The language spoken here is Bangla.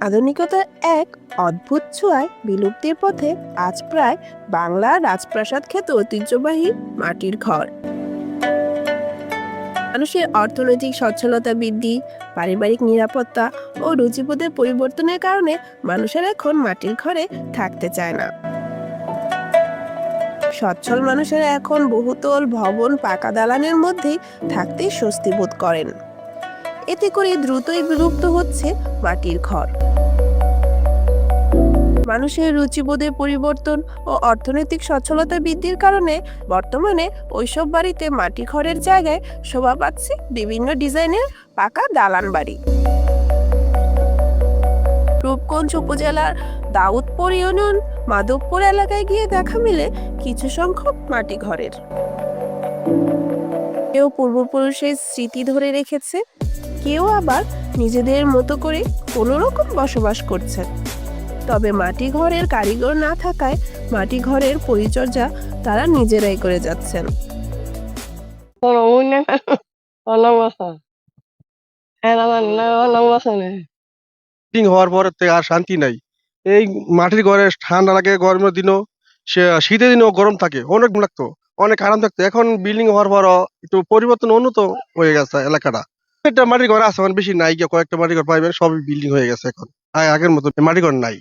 আধুনিকতার এক অদ্ভুত ছোঁয়ায় বিলুপ্তির পথে আজ প্রায় বাংলার রাজপ্রাসাদ খ্যাত ঐতিহ্যবাহী মাটির ঘর। মানুষের অর্থনৈতিক সচ্ছলতা বৃদ্ধি, পারিবারিক নিরাপত্তা ও রুচিবোধের পরিবর্তনের কারণে মানুষের এখন মাটির ঘরে থাকতে চায় না। সচ্ছল মানুষেরা এখন বহুতল ভবন, পাকা দালানের মধ্যেই থাকতে স্বস্তি বোধ করেন। এতে করে দ্রুতই বিলুপ্ত হচ্ছে মাটির ঘর। মানুষের রুচিবোধের পরিবর্তন ও অর্থনৈতিক সচ্ছলতা বৃদ্ধির কারণে বর্তমানে ওইসব বাড়িতে মাটি ঘরের জায়গায় শোভা পাচ্ছে বিভিন্ন ডিজাইনের পাকা দালান বাড়ি। রূপগঞ্জ উপজেলার দাউদপুর ইউনিয়ন মাধবপুর এলাকায় গিয়ে দেখা মিলে কিছু সংখ্যক মাটি ঘরের। কেউ পূর্বপুরুষের স্মৃতি ধরে রেখেছে, কেউ আবার নিজেদের মতো করে কোনো রকম বসবাস করছেন। তবে মাটি ঘরের কারিগর না থাকায় মাটি ঘরের পরিচর্যা তারা নিজেরাই করে যাচ্ছেন। হওয়ার পর থেকে আর শান্তি নাই। এই মাটির ঘরে ঠান্ডা লাগে, গরমের দিনও শীতের দিনেও গরম থাকে, অনেক লাগতো, অনেক আরাম থাকতো। এখন বিল্ডিং হওয়ার পর একটু পরিবর্তন উন্নত হয়ে গেছে এলাকাটা। একটা মাটির ঘর আছে, বেশি নাই, কয়েকটা মাটির ঘর পাইবেন, সবই বিল্ডিং হয়ে গেছে এখন। আগের মতো মাটির ঘর নাই।